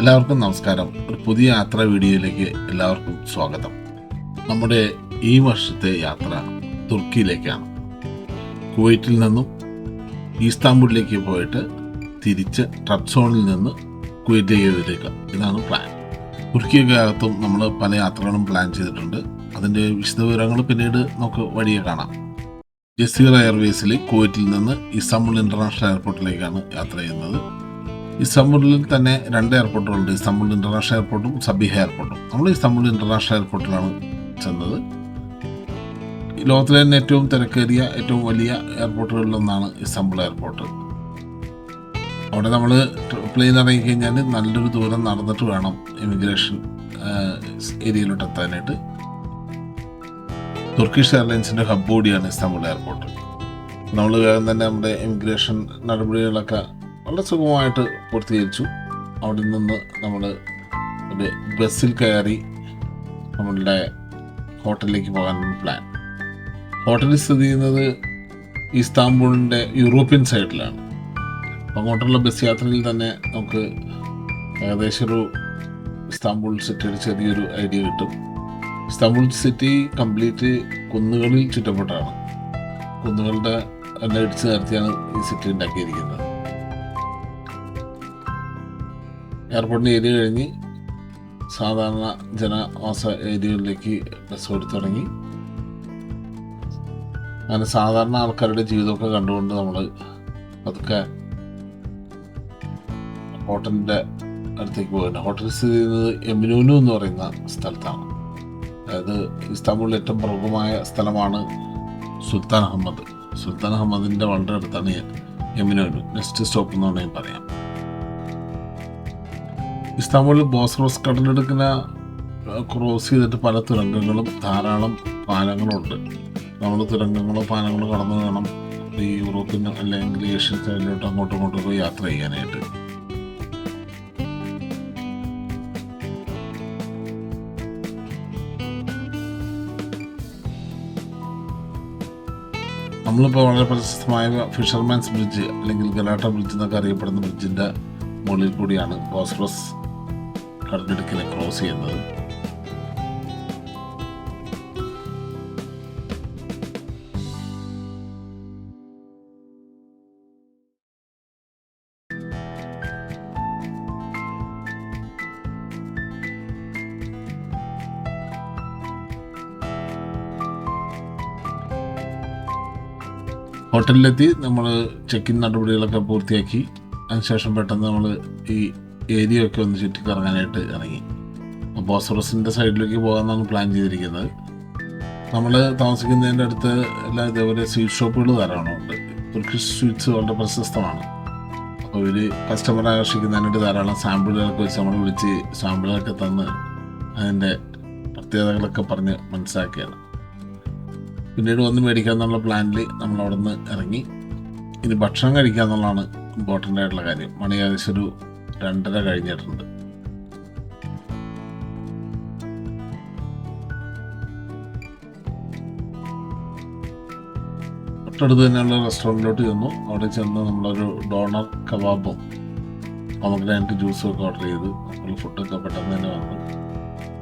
എല്ലാവർക്കും നമസ്കാരം. ഒരു പുതിയ യാത്രാ വീഡിയോയിലേക്ക് എല്ലാവർക്കും സ്വാഗതം. നമ്മുടെ ഈ വർഷത്തെ യാത്ര തുർക്കിയിലേക്കാണ്. കുവൈറ്റിൽ നിന്നും ഇസ്താംബുളിലേക്ക് പോയിട്ട് തിരിച്ച് ട്രബ്സോണിൽ നിന്ന് കുവൈറ്റിലേക്ക് വരിക. ഇതാണ് പ്ലാൻ. തുർക്കിക്കകത്തും നമ്മൾ പല യാത്രകളും പ്ലാൻ ചെയ്തിട്ടുണ്ട്. അതിൻ്റെ വിശദവിവരങ്ങൾ പിന്നീട് നമുക്ക് വഴിയെ കാണാം. ജസീറ എയർവേസിൽ കുവൈറ്റിൽ നിന്ന് ഇസ്താംബുൾ ഇൻ്റർനാഷണൽ എയർപോർട്ടിലേക്കാണ് യാത്ര ചെയ്യുന്നത്. ഇസ്താംബുളിൽ തന്നെ 2 എയർപോർട്ടുകളുണ്ട്. ഇസ്താംബുൾ ഇൻ്റർനാഷണൽ എയർപോർട്ടും സബീഹ എയർപോർട്ടും. നമ്മൾ ഇസ്താംബുൾ ഇൻ്റർനാഷണൽ എയർപോർട്ടിലാണ് ചെന്നത്. ലോകത്തിലെ തന്നെ ഏറ്റവും തിരക്കേറിയ ഏറ്റവും വലിയ എയർപോർട്ടുകളിലൊന്നാണ് ഇസ്താംബുൾ എയർപോർട്ട്. അവിടെ നമ്മൾ പ്ലെയിൻ ഇറങ്ങിക്കഴിഞ്ഞാൽ നല്ലൊരു ദൂരം നടന്നിട്ട് വേണം ഇമിഗ്രേഷൻ ഏരിയയിലോട്ട് എത്താനായിട്ട്. തുർക്കിഷ് എയർലൈൻസിൻ്റെ ഹബ് കൂടിയാണ് ഇസ്താംബുൾ എയർപോർട്ട്. നമ്മൾ വേഗം തന്നെ നമ്മുടെ ഇമിഗ്രേഷൻ നടപടികളൊക്കെ വളരെ സുഗമമായിട്ട് പൂർത്തീകരിച്ചു. അവിടെ നിന്ന് നമ്മൾ ഒരു ബസ്സിൽ കയറി നമ്മളുടെ ഹോട്ടലിലേക്ക് പോകാനാണ് പ്ലാൻ. ഹോട്ടൽ സ്ഥിതി ചെയ്യുന്നത് ഇസ്താംബുളിൻ്റെ യൂറോപ്യൻ സൈഡിലാണ്. അങ്ങോട്ടുള്ള ബസ് യാത്രയിൽ തന്നെ നമുക്ക് ഏകദേശം ഒരു ഇസ്താംബുൾ സിറ്റിയുടെ ചെറിയൊരു ഐഡിയ കിട്ടും. ഇസ്താംബുൾ സിറ്റി കംപ്ലീറ്റ് കുന്നുകളിൽ ചുറ്റപ്പെട്ടാണ്. കുന്നുകളുടെ എല്ലാം ഇടിച്ചു നിരത്തിയാണ് ഈ സിറ്റി ഉണ്ടാക്കിയിരിക്കുന്നത്. എയർപോർട്ടിൻ്റെ ഏരിയ കഴിഞ്ഞ് സാധാരണ ജനവാസ ഏരിയകളിലേക്ക് ബസ് ഓടി തുടങ്ങി. അങ്ങനെ സാധാരണ ആൾക്കാരുടെ ജീവിതമൊക്കെ കണ്ടുകൊണ്ട് നമ്മൾ അതൊക്കെ ഹോട്ടലിൻ്റെ അടുത്തേക്ക് പോകുന്നത്. ഹോട്ടൽ സ്ഥിതി ചെയ്യുന്നത് എമിനൂനു എന്ന് പറയുന്ന സ്ഥലത്താണ്. അതായത് ഇസ്താംബുളിൽ ഏറ്റവും പ്രമുഖമായ സ്ഥലമാണ് സുൽത്താൻ അഹമ്മദ്. സുൽത്താൻ അഹമ്മദിൻ്റെ വളരെ അടുത്താണ് എമിനൂനു. നെക്സ്റ്റ് സ്റ്റോപ്പ് എന്ന് വേണമെങ്കിൽ പറയാം. ഇസ്താംബുളിൽ ബോസ്ഫറസ് കടലെടുക്കുന്ന ക്രോസ് ചെയ്തിട്ട് പല തുരങ്കങ്ങളും ധാരാളം പാലങ്ങളും ഉണ്ട്. നമ്മൾ തുരങ്കങ്ങളോ പാലങ്ങളോ കടന്നു വേണം ഈ യൂറോപ്യൻ അല്ലെങ്കിൽ ഏഷ്യൻ സൈഡിലോട്ട് അങ്ങോട്ടും ഇങ്ങോട്ടും പോയി യാത്ര ചെയ്യാനായിട്ട്. നമ്മളിപ്പോൾ വളരെ പ്രശസ്തമായ ഫിഷർമാൻസ് ബ്രിഡ്ജ് അല്ലെങ്കിൽ ഗലാട്ട ബ്രിഡ്ജ് എന്നൊക്കെ അറിയപ്പെടുന്ന ബ്രിഡ്ജിൻ്റെ മുകളിൽ കൂടിയാണ് ബോസ്ഫറസ് കടലിടുക്കിനെ ക്രോസ് ചെയ്യുന്നത്. ഹോട്ടലിലെത്തി നമ്മൾ ചെക്ക് ഇൻ നടപടികളൊക്കെ പൂർത്തിയാക്കി. അതിനുശേഷം പെട്ടെന്ന് നമ്മൾ ഈ ഏരിയ ഒക്കെ ഒന്ന് ചുറ്റിക്കറങ്ങാനായിട്ട് ഇറങ്ങി. ബോസ്ഫറസിൻ്റെ സൈഡിലേക്ക് പോകാമെന്നാണ് പ്ലാൻ ചെയ്തിരിക്കുന്നത്. നമ്മൾ താമസിക്കുന്നതിൻ്റെ അടുത്ത് എല്ലാം ഇതേപോലെ സ്വീറ്റ് ഷോപ്പുകൾ ധാരാളമുണ്ട്. തുർക്കിഷ് സ്വീറ്റ്സ് വളരെ പ്രശസ്തമാണ്. അപ്പോൾ ഇവർ കസ്റ്റമറെ ആകർഷിക്കുന്നതിനായിട്ട് ധാരാളം സാമ്പിളുകളൊക്കെ വെച്ച് നമ്മൾ വിളിച്ച് സാമ്പിളുകളൊക്കെ തന്ന് അതിൻ്റെ പ്രത്യേകതകളൊക്കെ പറഞ്ഞ് മനസ്സിലാക്കിയാണ്. പിന്നീട് വന്ന് മേടിക്കാമെന്നുള്ള പ്ലാനിൽ നമ്മൾ അവിടെ നിന്ന് ഇറങ്ങി. ഇനി ഭക്ഷണം കഴിക്കുക എന്നുള്ളതാണ് ഇമ്പോർട്ടൻ്റ് ആയിട്ടുള്ള കാര്യം. മണി ഏകദേശം ഒരു 2:30 കഴിഞ്ഞിട്ടുണ്ട്. തൊട്ടടുത്ത് തന്നെയുള്ള റെസ്റ്റോറൻറ്റിലോട്ട് ചെന്നു. അവിടെ ചെന്ന് നമ്മളൊരു ഡോണർ കബാബും പൊമഗ്രാനൈറ്റ് ജ്യൂസും ഒക്കെ ഓർഡർ ചെയ്ത് നമ്മൾ ഫുഡൊക്കെ പെട്ടെന്ന് തന്നെ വന്നു.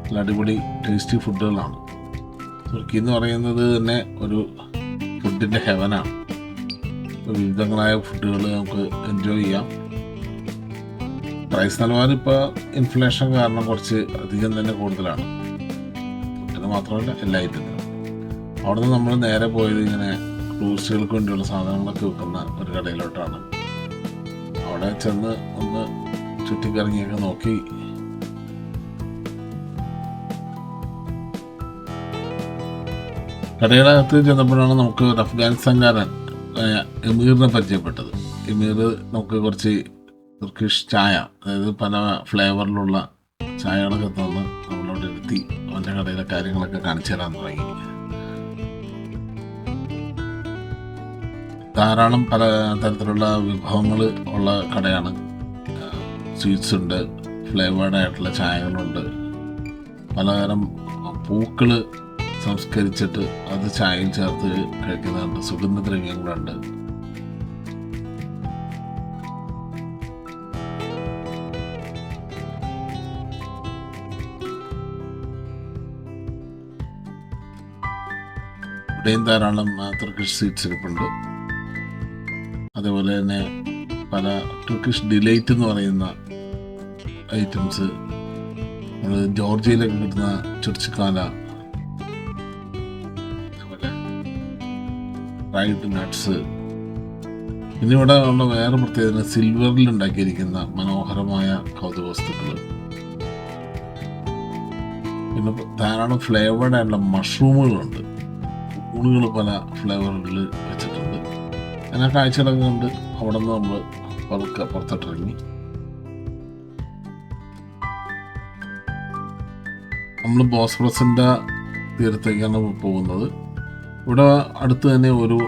നല്ല അടിപൊളി ടേസ്റ്റി ഫുഡുകളാണ്. തുർക്കി എന്ന് പറയുന്നത് തന്നെ ഒരു ഫുഡിൻ്റെ ഹെവനാണ്. വിവിധങ്ങളായ ഫുഡുകൾ നമുക്ക് എൻജോയ് ചെയ്യാം. പ്രൈസ് നിലവാരം ഇപ്പോൾ ഇൻഫ്ലേഷൻ കാരണം കുറച്ച് അധികം തന്നെ കൂടുതലാണ്. ഫുഡിന് മാത്രമല്ല എല്ലാ ഐറ്റത്തിനും. അവിടെ നിന്ന് നമ്മൾ നേരെ പോയത് ഇങ്ങനെ ടൂറിസ്റ്റുകൾക്ക് വേണ്ടിയുള്ള സാധനങ്ങളൊക്കെ വെക്കുന്ന ഒരു കടയിലോട്ടാണ്. അവിടെ ചെന്ന് ഒന്ന് ചുറ്റിക്കറങ്ങിയൊക്കെ നോക്കി. കടയുടെ ചെന്നപ്പോഴാണ് നമുക്ക് ഒരു അഫ്ഗാനിസ്ഥാൻകാരൻ എമീറിനെ പരിചയപ്പെട്ടത്. എമീർ നമുക്ക് കുറച്ച് തുർക്കിഷ് ചായ, അതായത് പല ഫ്ലേവറിലുള്ള ചായകളൊക്കെ തന്ന് നമ്മളവിടെ ഇരുത്തി അവൻ്റെ കടയിലെ കാര്യങ്ങളൊക്കെ കാണിച്ചു തരാൻ തുടങ്ങി. ധാരാളം പല തരത്തിലുള്ള വിഭവങ്ങൾ ഉള്ള കടയാണ്. സ്വീറ്റ്സ് ഉണ്ട്, ഫ്ലേവേർഡ് ആയിട്ടുള്ള ചായകളുണ്ട്, പലതരം പൂക്കൾ സംസ്കരിച്ചിട്ട് അത് ചായയിൽ ചേർത്ത് കഴിക്കുന്നുണ്ട്, സുഗന്ധദ്രവ്യങ്ങളുണ്ട്. ഇവിടെയും ധാരാളം തുർക്കിഷ് സ്വീറ്റ്സ് ഇരിപ്പുണ്ട്. അതേപോലെ തന്നെ പല തുർക്കിഷ് ഡിലൈറ്റ് എന്ന് പറയുന്ന ഐറ്റംസ്, നമ്മൾ ജോർജിയയിലൊക്കെ കിട്ടുന്ന ചുർച്ചിക്കാല, അതേപോലെ ഫ്രൈഡ് നട്ട്സ്. പിന്നെ ഇവിടെ ഉള്ള വേറെ പ്രത്യേകത സിൽവറിൽ ഉണ്ടാക്കിയിരിക്കുന്ന മനോഹരമായ കൗതുക വസ്തുക്കൾ. പിന്നെ ധാരാളം ഫ്ലേവേർഡ് ആയിട്ടുള്ള മഷ്റൂമുകളുണ്ട്. ഊണുകൾ പല ഫ്ലേവറുകളിൽ വെച്ചിട്ടുണ്ട്. അങ്ങനെ കാഴ്ചകളൊക്കെ കണ്ട് അവിടെ നിന്ന് നമ്മൾ പതുക്കെ പുറത്തോട്ടിറങ്ങി. നമ്മൾ ബോസ്ഫറസിൻ്റെ തീരത്തേക്കാണ് പോകുന്നത്. ഇവിടെ അടുത്ത് തന്നെ ഒരു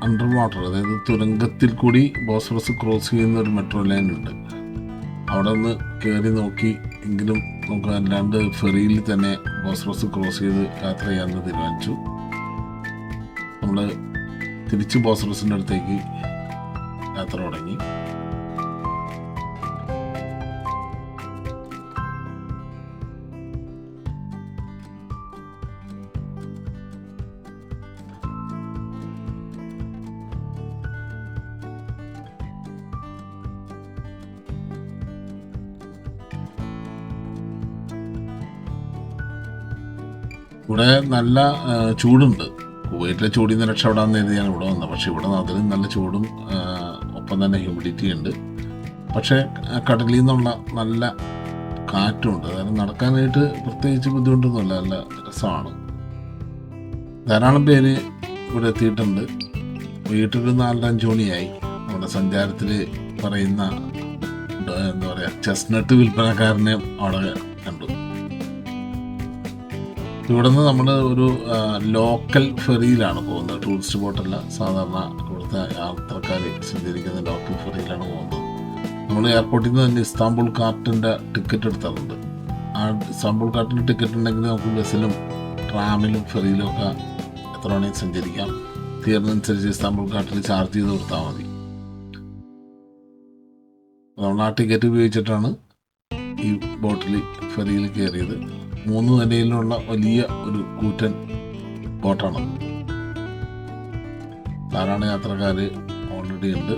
അണ്ടർ വാട്ടർ, അതായത് തുരങ്കത്തിൽ കൂടി ബോസ്ഫറസ് ക്രോസ് ചെയ്യുന്ന ഒരു മെട്രോ ലൈൻ ഉണ്ട്. അവിടെ നിന്ന് കയറി നോക്കി എങ്കിലും നമുക്ക് അല്ലാണ്ട് ഫെറിയിൽ തന്നെ ബോസ്ഫറസ് ക്രോസ് ചെയ്ത് യാത്ര ചെയ്യാമെന്ന് തീരുമാനിച്ചു. നമ്മൾ തിരിച്ച് ബോസ്ഫറസിൻ്റെ അടുത്തേക്ക് യാത്ര തുടങ്ങി. ഇവിടെ നല്ല ചൂടുണ്ട്. കുവൈറ്റിലെ ചൂടിൽ നിന്ന് രക്ഷപ്പെടാമെന്ന് കരുതിയാണ് ഇവിടെ വന്നത്. പക്ഷേ ഇവിടെ അതിലും നല്ല ചൂടും ഒപ്പം തന്നെ ഹ്യൂമിഡിറ്റി ഉണ്ട്. പക്ഷേ കടലിൽ നിന്നുള്ള നല്ല കാറ്റുണ്ട്. അതായത് നടക്കാനായിട്ട് പ്രത്യേകിച്ച് ബുദ്ധിമുട്ടൊന്നുമില്ല, നല്ല രസമാണ്. ധാരാളം പേര് ഇവിടെ എത്തിയിട്ടുണ്ട്. വീട്ടിൽ 4-5 മണിയായി. നമ്മുടെ സഞ്ചാരത്തിൽ പറയുന്ന എന്താ പറയുക, ചെസ്നട്ട് വിൽപ്പനക്കാരനെ അവിടെ കണ്ടു. ഇവിടെ നിന്ന് നമ്മൾ ഒരു ലോക്കൽ ഫെറിയിലാണ് പോകുന്നത്. ടൂറിസ്റ്റ് ബോട്ടല്ല, സാധാരണ ഇവിടുത്തെ യാത്രക്കാർ സഞ്ചരിക്കുന്ന ലോക്കൽ ഫെറിയിലാണ് പോകുന്നത്. നമ്മൾ എയർപോർട്ടിൽ നിന്ന് തന്നെ ഇസ്താംബുൾ കാർട്ടിൻ്റെ ടിക്കറ്റ് എടുത്തിട്ടുണ്ട്. ആ ഇസ്താംബുൾ കാർട്ടിൻ്റെ ടിക്കറ്റ് ഉണ്ടെങ്കിൽ നമുക്ക് ബസ്സിലും ട്രാമിലും ഫെറിയിലും ഒക്കെ എത്ര വേണമെങ്കിൽ സഞ്ചരിക്കാം. തീർന്നനുസരിച്ച് ഇസ്താംബുൾ കാർട്ടിൽ ചാർജ് ചെയ്ത് കൊടുത്താൽ മതി. നമ്മൾ ആ ടിക്കറ്റ് ഉപയോഗിച്ചിട്ടാണ് ഈ ബോട്ടിൽ ഫെറിയിൽ കയറിയത്. 3 നിലയിലുള്ള വലിയ ഒരു കൂറ്റൻ ബോട്ടാണ്. ധാരാളം യാത്രക്കാർ ഓൾറെഡി ഉണ്ട്.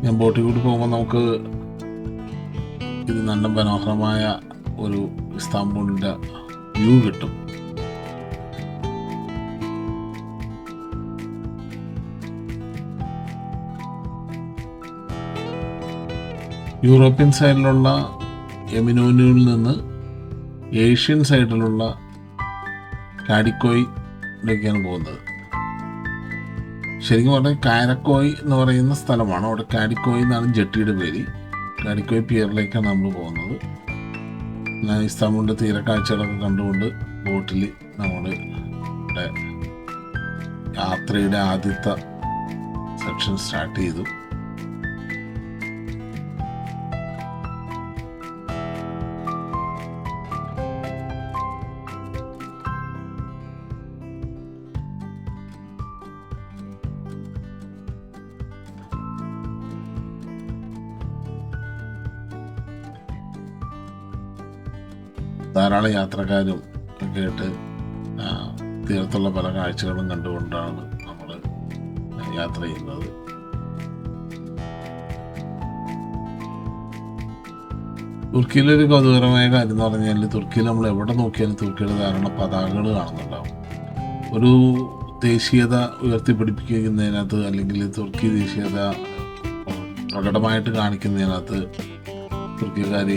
ഞാൻ ബോട്ടിൽ കൂടി പോകുമ്പോൾ നമുക്ക് ഇത് നല്ല മനോഹരമായ ഒരു ഇസ്താംബുളിൻ്റെ വ്യൂ കിട്ടും. യൂറോപ്യൻ സൈഡിലുള്ള എമിനോനിയിൽ നിന്ന് ഏഷ്യൻ സൈഡിലുള്ള കാഡിക്കോയിലേക്കാണ് പോകുന്നത്. ശരിക്കും പറഞ്ഞാൽ കാരക്കോയ് എന്ന് പറയുന്ന സ്ഥലമാണ്. അവിടെ കാഡിക്കോയ് എന്നാണ് ജെട്ടിയുടെ പേര്. കാഡിക്കോയ് പിയറിലേക്കാണ് നമ്മൾ പോകുന്നത്. ഇസ്താംബുളിൻ്റെ തീരക്കാഴ്ചകളൊക്കെ കണ്ടുകൊണ്ട് ബോട്ടിൽ നമ്മൾ ഇവിടെ യാത്രയുടെ ആദ്യത്തെ സെക്ഷൻ സ്റ്റാർട്ട് ചെയ്തു. ധാരാളം യാത്രക്കാരും ഒക്കെ ആയിട്ട് തീരത്തുള്ള പല കാഴ്ചകളും കണ്ടുകൊണ്ടാണ് നമ്മൾ യാത്ര ചെയ്യുന്നത്. തുർക്കിയിലൊരു കൗതുകരമായ കാര്യം എന്ന് പറഞ്ഞാൽ, തുർക്കിയിൽ നമ്മൾ എവിടെ നോക്കിയാലും തുർക്കിയുടെ ധാരാളം പതാകകൾ കാണുന്നുണ്ടാവും. ഒരു ദേശീയത ഉയർത്തിപ്പിടിപ്പിക്കുന്നതിനകത്ത്, അല്ലെങ്കിൽ തുർക്കി ദേശീയത പ്രകടമായിട്ട് കാണിക്കുന്നതിനകത്ത് തുർക്കിക്കാർ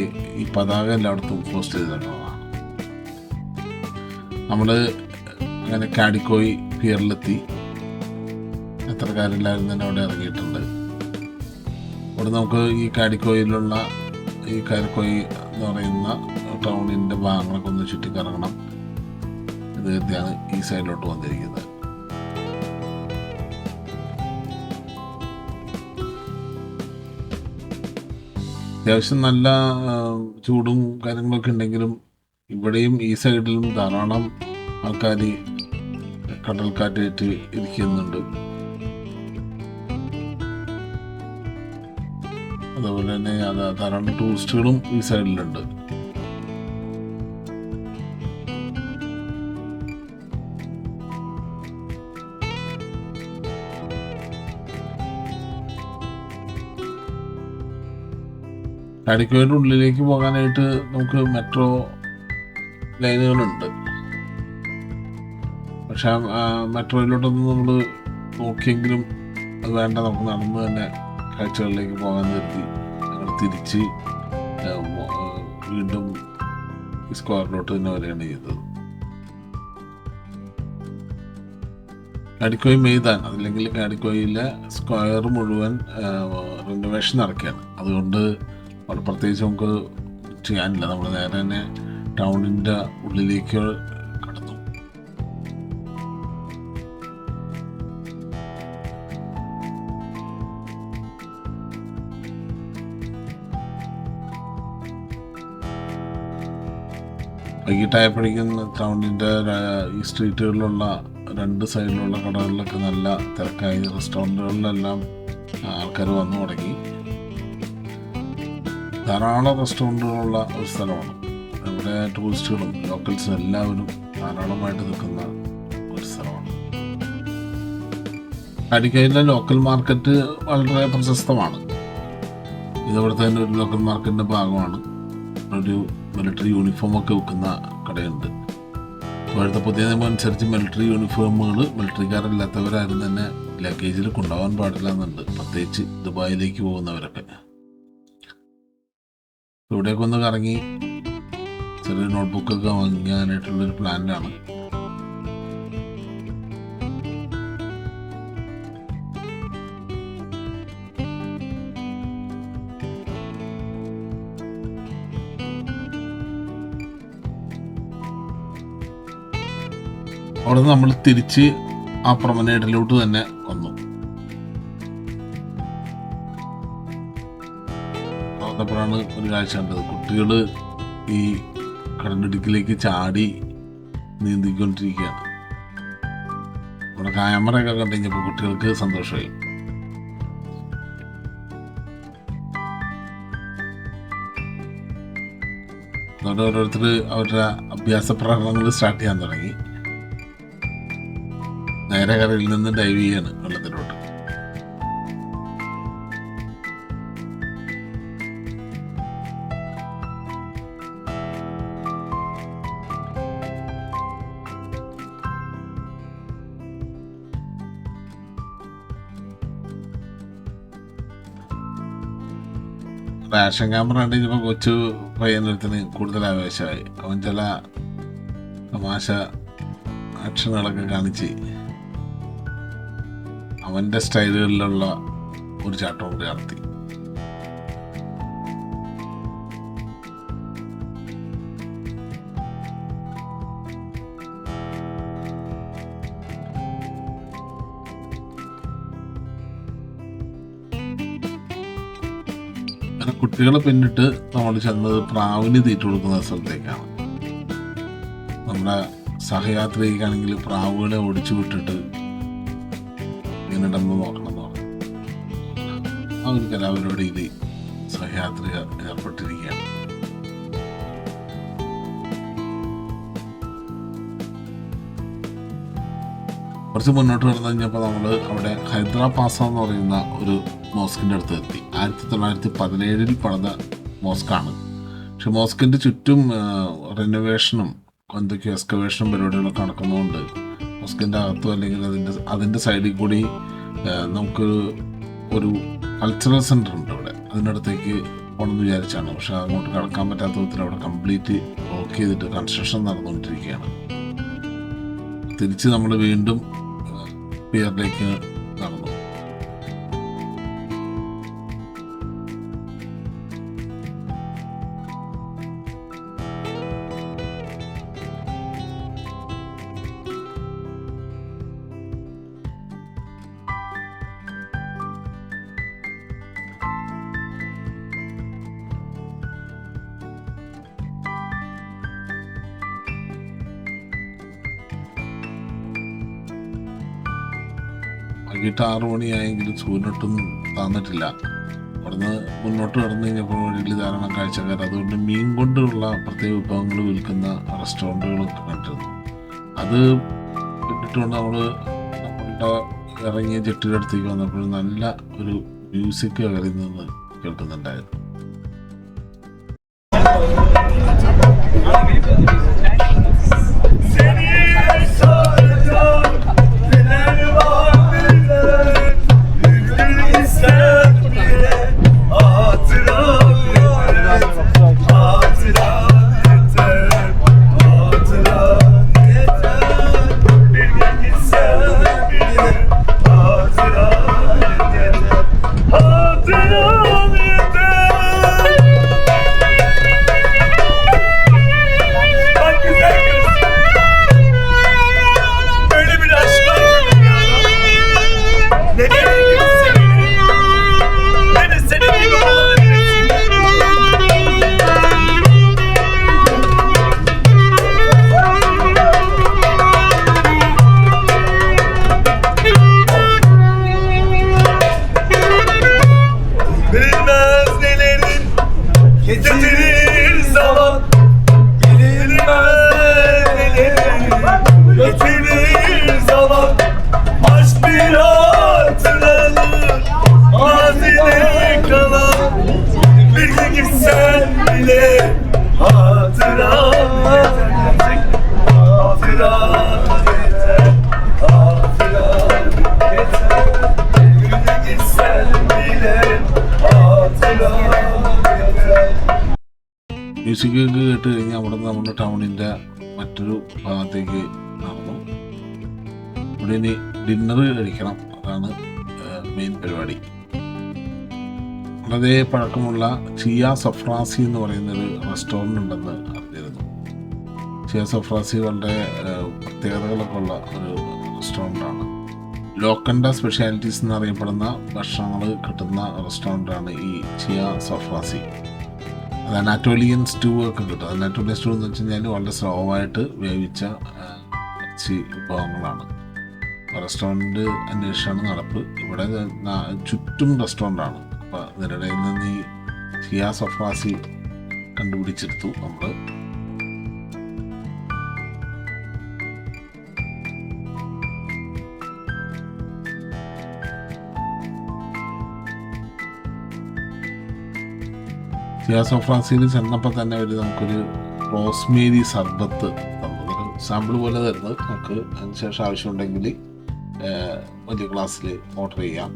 ഈ പതാക എല്ലായിടത്തും പോസ്റ്റ് ചെയ്തിട്ടുള്ളതാണ്. നമ്മൾ അങ്ങനെ കാഡിക്കോയ് പിയറിലെത്തി. യാത്രക്കാരെല്ലാവരും തന്നെ അവിടെ ഇറങ്ങിയിട്ടുണ്ട്. അവിടെ നമുക്ക് ഈ കാഡിക്കോയിലുള്ള ഈ കാരക്കോയ് എന്ന് പറയുന്ന ടൗണിൻ്റെ ഭാഗങ്ങളൊക്കെ ഒന്ന് ചുറ്റിക്കറങ്ങണം. ഇത് കരുതിയാണ് ഈ സൈഡിലോട്ട് വന്നിരിക്കുന്നത്. അത്യാവശ്യം നല്ല ചൂടും കാര്യങ്ങളൊക്കെ ഉണ്ടെങ്കിലും ഇവിടെയും ഈ സൈഡിലും ധാരാളം ആൾക്കാർ കടൽക്കാറ്റേറ്റ് ഇരിക്കുന്നുണ്ട്. അതുപോലെ തന്നെ ധാരാളം ടൂറിസ്റ്റുകളും ഈ സൈഡിലുണ്ട്. കാടിക്കോയുടെ ഉള്ളിലേക്ക് പോകാനായിട്ട് നമുക്ക് മെട്രോ ലൈനുകളുണ്ട്. പക്ഷെ മെട്രോയിലോട്ടൊന്നും നമ്മൾ നോക്കിയെങ്കിലും അത് വേണ്ട, നമുക്ക് നടന്ന് തന്നെ കാഴ്ചകളിലേക്ക് പോകാൻ നിർത്തി ഞങ്ങൾ തിരിച്ച് വീണ്ടും സ്ക്വയറിലോട്ട് തന്നെ വരികയാണ് ചെയ്തത്. കാടിക്കോയ് മെയ്താൻ, അതല്ലെങ്കിൽ കാടിക്കോയിലെ സ്ക്വയർ മുഴുവൻ റിനോവേഷൻ നടക്കുകയാണ്. അതുകൊണ്ട് അവിടെ പ്രത്യേകിച്ച് നമുക്ക് ചെയ്യാനില്ല. നമ്മൾ നേരെ തന്നെ ടൗണിൻ്റെ ഉള്ളിലേക്ക് കടന്നു. വൈകിട്ടായപ്പോഴേക്കും ടൗണിൻ്റെ ഈ സ്ട്രീറ്റുകളിലുള്ള 2 സൈഡിലുള്ള കടകളിലൊക്കെ നല്ല തിരക്കായി. റെസ്റ്റോറൻറ്റുകളിലെല്ലാം ആൾക്കാർ വന്നു തുടങ്ങി. ധാരാളം റെസ്റ്റോറൻറ്റുകളുള്ള ഒരു സ്ഥലമാണ്. ഇവിടെ ടൂറിസ്റ്റുകളും ലോക്കൽസും എല്ലാവരും ധാരാളമായിട്ട് നിൽക്കുന്ന ഒരു സ്ഥലമാണ്. കാടിക്കോയിലെ ലോക്കൽ മാർക്കറ്റ് വളരെ പ്രശസ്തമാണ്. ഇതവിടുത്തെ തന്നെ ഒരു ലോക്കൽ മാർക്കറ്റിൻ്റെ ഭാഗമാണ്. ഒരു മിലിറ്ററി യൂണിഫോമൊക്കെ വിൽക്കുന്ന കടയുണ്ട്. ഇപ്പോഴത്തെ പുതിയ നിയമം അനുസരിച്ച് മിലിറ്ററി യൂണിഫോമുകൾ മിലിറ്ററിക്കാരല്ലാത്തവരാരും തന്നെ ലഗേജിൽ കൊണ്ടുപോകാൻ പാടില്ല എന്നുണ്ട്, പ്രത്യേകിച്ച് ദുബായിലേക്ക് പോകുന്നവരൊക്കെ. ഇവിടെയൊക്കെ ഒന്ന് കറങ്ങി ചെറിയ നോട്ട്ബുക്കൊക്കെ വാങ്ങിക്കാനായിട്ടുള്ളൊരു പ്ലാനിലാണ്. അവിടെ നിന്ന് നമ്മൾ തിരിച്ച് ആ പ്രൊമനേഡിലോട്ട് തന്നെ വന്നു. വന്നപ്പോഴാണ് ഒരു കാഴ്ച കണ്ടത്. കുട്ടികൾ ഈ കടലിടുക്കിലേക്ക് ചാടി നീന്തിക്കൊണ്ടിരിക്കുകയാണ്. അവിടെ ക്യാമറയൊക്കെ കണ്ടു കഴിഞ്ഞപ്പോൾ കുട്ടികൾക്ക് സന്തോഷമായി. അതുകൊണ്ട് ഓരോരുത്തർ അവരുടെ അഭ്യാസ പ്രകടനങ്ങൾ സ്റ്റാർട്ട് ചെയ്യാൻ തുടങ്ങി. നേരെ കരയിൽ നിന്ന് ഡൈവ് ചെയ്യാണ് വെള്ളത്തിലോട്ട്. ആക്ഷൻ ക്യാമറ കണ്ട് കഴിഞ്ഞപ്പോൾ കൊച്ചു പയ്യനൊരുത്തിന് കൂടുതൽ ആവേശമായി. അവൻ ചില തമാശ ആക്ഷനുകളൊക്കെ കാണിച്ച് അവൻ്റെ സ്റ്റൈലുകളിലുള്ള ഒരു ചാട്ടം കൂടി നടത്തി. അങ്ങനെ കുട്ടികളെ പിന്നിട്ട് നമ്മൾ ചെന്നത് പ്രാവിന് തീറ്റ കൊടുക്കുന്ന സ്ഥലത്തേക്കാണ്. നമ്മുടെ സഹയാത്രിക്കാണെങ്കിൽ പ്രാവുകളെ ഓടിച്ചു വിട്ടിട്ട് ഇങ്ങനെയുണ്ടെന്ന് നോക്കണമെന്ന് പറഞ്ഞു. ആ ഒരു കലാപരിപാടിയിൽ സഹയാത്രിക ഏർപ്പെട്ടിരിക്കുകയാണ്. കുറച്ച് മുന്നോട്ട് കടന്നു കഴിഞ്ഞപ്പോൾ നമ്മൾ അവിടെ ഹൈദരാപാസ എന്ന് പറയുന്ന ഒരു മോസ്കിൻ്റെ അടുത്ത് എത്തി. 1917 പണിത മോസ്കാണ്. പക്ഷെ മോസ്കിൻ്റെ ചുറ്റും റിനോവേഷനും എന്തൊക്കെയോ എക്സ്കവേഷനും പരിപാടികളൊക്കെ നടക്കുന്നതുകൊണ്ട് മോസ്കിൻ്റെ അകത്തോ അല്ലെങ്കിൽ അതിൻ്റെ സൈഡിൽ കൂടി നമുക്ക് ഒരു കൾച്ചറൽ സെൻ്റർ ഉണ്ട് അവിടെ. അതിനടുത്തേക്ക് പോകണമെന്ന് വിചാരിച്ചാണ്. പക്ഷെ അങ്ങോട്ട് കടക്കാൻ പറ്റാത്ത വിധത്തിൽ അവിടെ കംപ്ലീറ്റ് ബ്ലോക്ക് ചെയ്തിട്ട് കൺസ്ട്രക്ഷൻ നടന്നുകൊണ്ടിരിക്കുകയാണ്. തിരിച്ച് നമ്മൾ വീണ്ടും പിയറിലേക്ക് നടന്നു. വൈകിട്ട് 6 മണിയായെങ്കിലും സൂര്യനൊട്ടും താന്നിട്ടില്ല. അവിടുന്ന് മുന്നോട്ട് കടന്നു കഴിഞ്ഞപ്പോൾ വഴിയിൽ ധാരാളം കാഴ്ചക്കാർ. അതുകൊണ്ട് മീൻ കൊണ്ടുള്ള പ്രത്യേക വിഭവങ്ങൾ വിൽക്കുന്ന റെസ്റ്റോറൻറ്റുകളൊക്കെ കണ്ടിരുന്നു. അത് ഇട്ടിട്ടുകൊണ്ട് നമ്മളുടെ ഇറങ്ങിയ ജെട്ടിയുടെ അടുത്തേക്ക് വന്നപ്പോൾ നല്ല ഒരു മ്യൂസിക് അകലിൽ നിന്ന് കേൾക്കുന്നുണ്ടായിരുന്നു. മ്യൂസിക് ഒക്കെ കേട്ട് കഴിഞ്ഞാൽ അവിടെ നിന്ന് നമ്മുടെ ടൗണിൻ്റെ മറ്റൊരു ഭാഗത്തേക്ക് നടന്നു. ഇവിടെ ഇനി ഡിന്നർ കഴിക്കണം, അതാണ് മെയിൻ പരിപാടി. വളരെ പഴക്കമുള്ള ചിയ സഫ്രാസി എന്ന് പറയുന്നൊരു റെസ്റ്റോറൻ്റ് ഉണ്ടെന്ന് അറിഞ്ഞിരുന്നു. ചിയ സഫ്രാസി വളരെ പ്രത്യേകതകളൊക്കെ ഉള്ള ഒരു റെസ്റ്റോറൻ്റാണ്. ലോക്കണ്ട സ്പെഷ്യാലിറ്റീസ് എന്നറിയപ്പെടുന്ന ഭക്ഷണങ്ങൾ കിട്ടുന്ന റെസ്റ്റോറൻ്റാണ് ഈ ചിയ സഫ്രാസി. അത് അനാറ്റോലിയൻ സ്റ്റൂ ഒക്കെ കിട്ടും. അനാറ്റോലിയൻ സ്റ്റൂ എന്ന് വെച്ച് കഴിഞ്ഞാൽ വളരെ സ്ലോ ആയിട്ട് വേവിച്ച ഇറച്ചി വിഭവങ്ങളാണ്. റെസ്റ്റോറൻറ്റ് അന്വേഷിച്ചാണ് നടപ്പ്. ഇവിടെ ചുറ്റും റെസ്റ്റോറൻ്റാണ്. അപ്പോൾ ഇതിനിടയിൽ നിന്ന് ഈ ചിയ സഫ്രാസി കണ്ടുപിടിച്ചെടുത്തു നമ്മൾ. ചിയ സഫ്രാസിയിൽ ചെന്നപ്പോൾ തന്നെ നമുക്കൊരു റോസ്മേരി സർബത്ത് തന്നതൊരു സാമ്പിൾ പോലെ തരുന്നത്. നമുക്ക് അതിനുശേഷം ആവശ്യമുണ്ടെങ്കിൽ വലിയ ക്ലാസ്സിൽ ഓർഡർ ചെയ്യാം.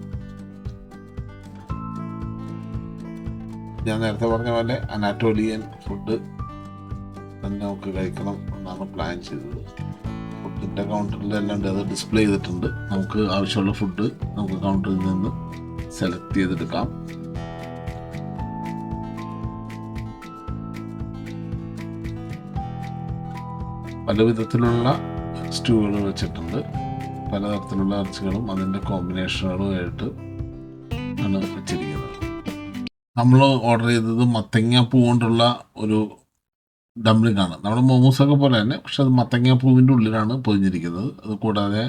ഞാൻ നേരത്തെ പറഞ്ഞ പോലെ അനാറ്റോലിയൻ ഫുഡ് തന്നെ നമുക്ക് കഴിക്കണം എന്നാണ് പ്ലാൻ ചെയ്തത്. ഫുഡിൻ്റെ കൗണ്ടറിലെല്ലാം ഉണ്ട്, അത് ഡിസ്പ്ലേ ചെയ്തിട്ടുണ്ട്. നമുക്ക് ആവശ്യമുള്ള ഫുഡ് നമുക്ക് കൗണ്ടറിൽ നിന്ന് സെലക്ട് ചെയ്തെടുക്കാം. പല വിധത്തിലുള്ള സ്റ്റൂകൾ വെച്ചിട്ടുണ്ട്. പലതരത്തിലുള്ള ഇറച്ചികളും അതിൻ്റെ കോമ്പിനേഷനുകളുമായിട്ട് ആണ് വെച്ചിരിക്കുന്നത്. നമ്മൾ ഓർഡർ ചെയ്തത് മത്തങ്ങാപ്പൂ കൊണ്ടുള്ള ഒരു ഡംപ്ലിംഗ് ആണ്. നമ്മുടെ മോമോസൊക്കെ പോലെ തന്നെ, പക്ഷെ അത് മത്തങ്ങാപ്പൂവിൻ്റെ ഉള്ളിലാണ് പൊതിഞ്ഞിരിക്കുന്നത്. അത് കൂടാതെ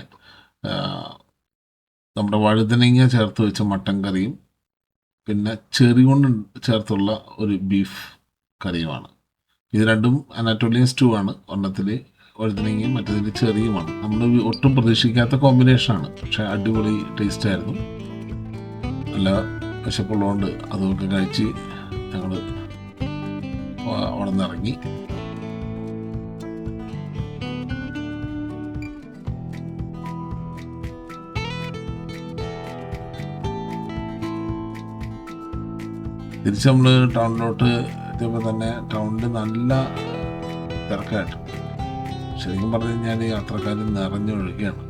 നമ്മുടെ വഴുതനങ്ങ ചേർത്ത് വെച്ച മട്ടൻ കറിയും പിന്നെ ചെറി കൊണ്ട് ചേർത്തുള്ള ഒരു ബീഫ് കറിയുമാണ്. ഇത് രണ്ടും അനാറ്റോലിയൻ സ്റ്റൂ ആണ്. ഒരെണ്ണത്തിൽ വഴുതനങ്ങയും മറ്റേതിൽ ചെറിയുമാണ്. നമ്മൾ ഒട്ടും പ്രതീക്ഷിക്കാത്ത കോമ്പിനേഷനാണ്, പക്ഷേ അടിപൊളി ടേസ്റ്റ് ആയിരുന്നു. നല്ല വിശപ്പുള്ളതുകൊണ്ട് അതൊക്കെ കഴിച്ച് ഞങ്ങൾ അവിടെ നിന്ന് ഇറങ്ങി. തിരിച്ച് നമ്മൾ ടൗണിലോട്ട് എത്തിയപ്പോൾ തന്നെ ടൗണിൽ നല്ല തിരക്കായിട്ട്, ശരിക്കും പറഞ്ഞു കഴിഞ്ഞാൽ യാത്രക്കാർ നിറഞ്ഞൊഴുകയാണ്.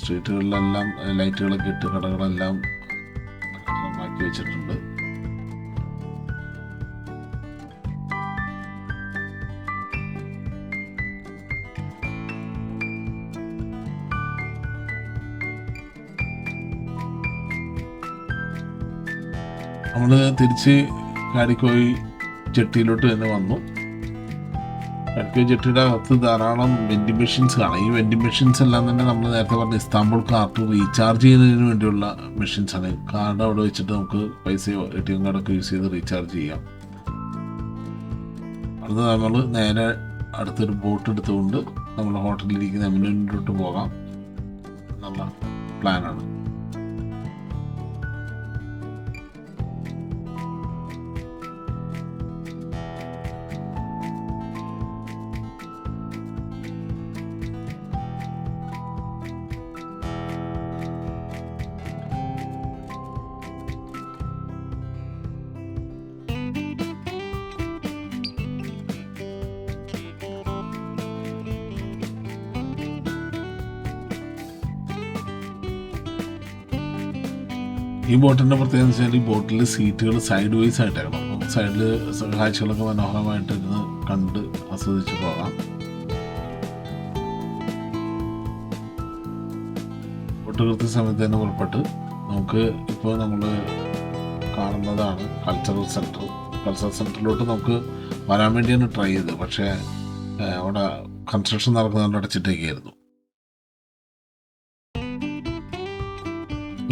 സ്ട്രീറ്റുകളിലെല്ലാം ലൈറ്റുകളൊക്കെ ഇട്ട് കടകളെല്ലാം ആക്കി വെച്ചിട്ടുണ്ട്. നമ്മൾ തിരിച്ച് കാടിക്കോയി ജെട്ടിയിലോട്ട് തന്നെ വന്നു. കാടിക്കോയി ജെട്ടിയുടെ അകത്ത് ധാരാളം വെൻഡിങ് മെഷീൻസ് കാണാം. ഈ വെൻഡിങ് മെഷീൻസ് എല്ലാം തന്നെ നമ്മൾ നേരത്തെ പറഞ്ഞ ഇസ്താംബുൾ കാർഡ് റീചാർജ് ചെയ്യുന്നതിന് വേണ്ടിയുള്ള മെഷീൻസാണ്. കാർഡ് അവിടെ വെച്ചിട്ട് നമുക്ക് പൈസയോ ATM കാർഡൊക്കെ യൂസ് ചെയ്ത് റീചാർജ് ചെയ്യാം. അത് നമ്മൾ നേരെ അടുത്തൊരു ബോട്ട് എടുത്തുകൊണ്ട് നമ്മൾ ഹോട്ടലിലിരിക്കുന്ന എമിനോട്ട് പോകാം എന്നുള്ള പ്ലാനാണ്. ഈ ബോട്ടിൻ്റെ പ്രത്യേകത എന്ന് വെച്ചാൽ ഈ ബോട്ടിൽ സീറ്റുകൾ സൈഡ് വൈസ് ആയിട്ടായിരുന്നു. അപ്പം സൈഡിൽ കാഴ്ചകളൊക്കെ മനോഹരമായിട്ട് ഇരുന്ന് കണ്ട് ആസ്വദിച്ച് പോകാം. ബോട്ട് കൃത്യസമയത്ത് തന്നെ പുറപ്പെട്ട് നമുക്ക് ഇപ്പോൾ നമ്മൾ കാണുന്നതാണ് കൾച്ചറൽ സെൻറ്റർ. കൾച്ചറൽ സെൻറ്ററിലോട്ട് നമുക്ക് വരാൻ വേണ്ടിയാണ് ട്രൈ ചെയ്തത്. പക്ഷേ അവിടെ കൺസ്ട്രക്ഷൻ നടക്കുന്നതുകൊണ്ട് അടച്ചിട്ടേക്കായിരുന്നു.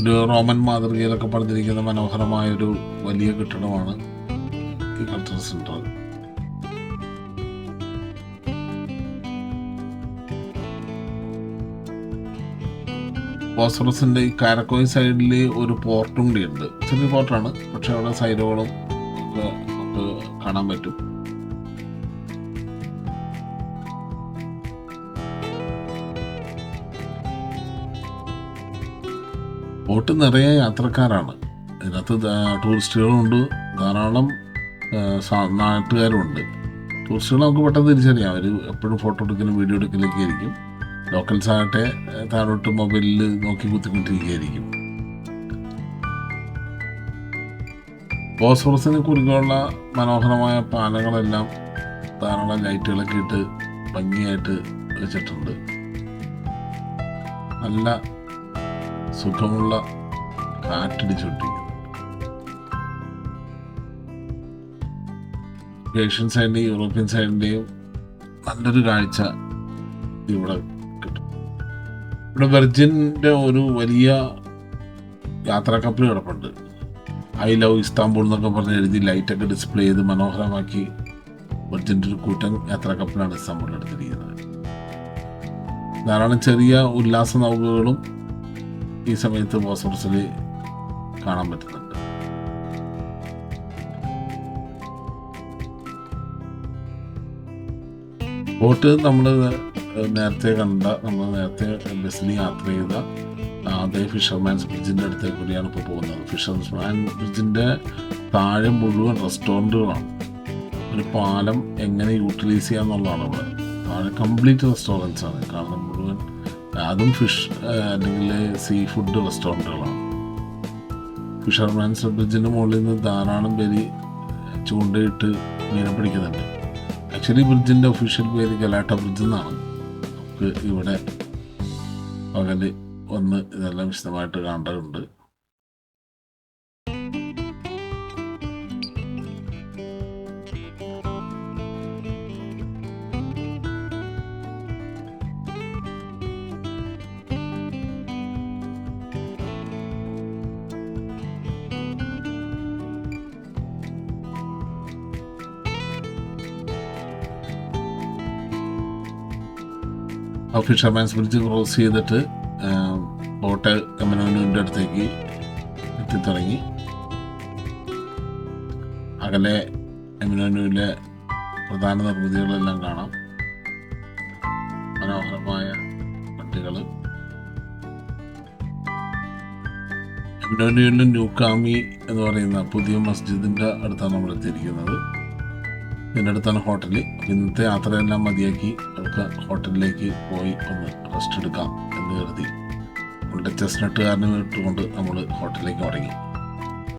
ഒരു റോമൻ മാതൃകയിലൊക്കെ പണിതിരിക്കുന്ന മനോഹരമായൊരു വലിയ കെട്ടിടമാണ് ഈ കൾച്ചറൽ സെൻറ്റർ. ബോസ്ഫറസിൻ്റെ ഈ കാരക്കോയ് സൈഡിൽ ഒരു പോർട്ടും കൂടി ഉണ്ട്. ചെറിയ പോർട്ടാണ്, പക്ഷെ അവിടെ സൈഡുകളും ഒക്കെ നമുക്ക് കാണാൻ പറ്റും. ബോട്ട് നിറയെ യാത്രക്കാരാണ്. ഇതിനകത്ത് ടൂറിസ്റ്റുകളുണ്ട്, ധാരാളം നാട്ടുകാരുണ്ട്. ടൂറിസ്റ്റുകൾ നമുക്ക് പെട്ടെന്ന് തിരിച്ചറിയാം. അവർ എപ്പോഴും ഫോട്ടോ എടുക്കലും വീഡിയോ എടുക്കലൊക്കെ ആയിരിക്കും. ലോക്കൽസ് ആകട്ടെ താഴോട്ട് മൊബൈലിൽ നോക്കി കുത്തിക്കൊണ്ടിരിക്കുകയായിരിക്കും. ബോസ്ഫറസിന് കുറുകെയുള്ള മനോഹരമായ പാലങ്ങളെല്ലാം ധാരാളം ലൈറ്റുകളൊക്കെ ഇട്ട് ഭംഗിയായിട്ട് വെച്ചിട്ടുണ്ട്. നല്ല സുഖമുള്ള കാറ്റടിച്ചുകൊണ്ടിരിക്കുന്നു. ഏഷ്യൻ സൈഡിൻ്റെയും യൂറോപ്യൻ സൈഡിൻ്റെയും നല്ലൊരു കാഴ്ച ഇവിടെ കിട്ടും. ഇവിടെ വെർജിൻ്റെ ഒരു വലിയ യാത്രാ കപ്പൽ കിടപ്പുണ്ട്. ഐ ലവ് ഇസ്താംബുൾ എന്നൊക്കെ പറഞ്ഞ് എഴുതി ലൈറ്റൊക്കെ ഡിസ്പ്ലേ ചെയ്ത് മനോഹരമാക്കി വെർജിൻ്റെ ഒരു കൂട്ടൻ യാത്രാ കപ്പലാണ് ഇസ്താംബുളിൽ എടുത്തിരിക്കുന്നത്. ധാരാളം ചെറിയ ഉല്ലാസ നൗകകളും ഈ സമയത്ത് ബോസ്ഫറസിൽ കാണാൻ പറ്റുന്നുണ്ട്. ബോട്ട് നമ്മൾ നേരത്തെ ബസ്സിൽ യാത്ര ചെയ്ത അതേ ഫിഷർമാൻസ് ബ്രിഡ്ജിൻ്റെ അടുത്തേക്ക് കൂടിയാണ് ഇപ്പോൾ പോകുന്നത്. ഫിഷർമാൻ ബ്രിഡ്ജിൻ്റെ താഴെ മുഴുവൻ റെസ്റ്റോറൻറ്റുകളാണ്. ഒരു പാലം എങ്ങനെ യൂട്ടിലൈസ് ചെയ്യാന്നുള്ളതാണ് ഇവിടെ. താഴെ കംപ്ലീറ്റ് റെസ്റ്റോറൻറ്റ്സ് ആണ് കാണുന്നത് മുഴുവൻ. അതും ഫിഷ് അല്ലെങ്കിൽ സീ ഫുഡ് റെസ്റ്റോറൻറ്റുകളാണ്. ഫിഷർമാൻസ് ബ്രിഡ്ജിൻ്റെ മുകളിൽ നിന്ന് ധാരാളം പേര് ചൂണ്ടയിട്ട് മീനെ പിടിക്കുന്നുണ്ട്. ആക്ച്വലി ബ്രിഡ്ജിൻ്റെ ഒഫീഷ്യൽ പേര് ഗലാട്ട ബ്രിഡ്ജ് എന്നാണ്. നമുക്ക് ഇവിടെ പകല് വന്ന് ഇതെല്ലാം വിശദമായിട്ട് കാണേണ്ടതുണ്ട്. ഫിഷർമാൻസ് ബ്രിഡ്ജ് ക്രോസ് ചെയ്തിട്ട് ബോട്ട് എമിനോനുവിൻ്റെ അടുത്തേക്ക് എത്തിത്തുടങ്ങി. അകലെ എമിനോനുവിലെ പ്രധാന നിർമ്മിതികളെല്ലാം കാണാം. മനോഹരമായ വണ്ടികൾ. എമിനോനുവിലെ ന്യൂക്കാമി എന്ന് പറയുന്ന പുതിയ മസ്ജിദിൻ്റെ അടുത്താണ് നമ്മൾ എത്തിയിരിക്കുന്നത്. ഇതിൻ്റെ അടുത്താണ് ഹോട്ടൽ. ഇന്നത്തെ യാത്രയെല്ലാം മതിയാക്കി നമുക്ക് ഹോട്ടലിലേക്ക് പോയി ഒന്ന് റെസ്റ്റ് എടുക്കാം എന്ന് കരുതി നമ്മുടെ ചെസ്നട്ടുകാരനെ ഇട്ടുകൊണ്ട് നമ്മൾ ഹോട്ടലിലേക്ക് മടങ്ങി.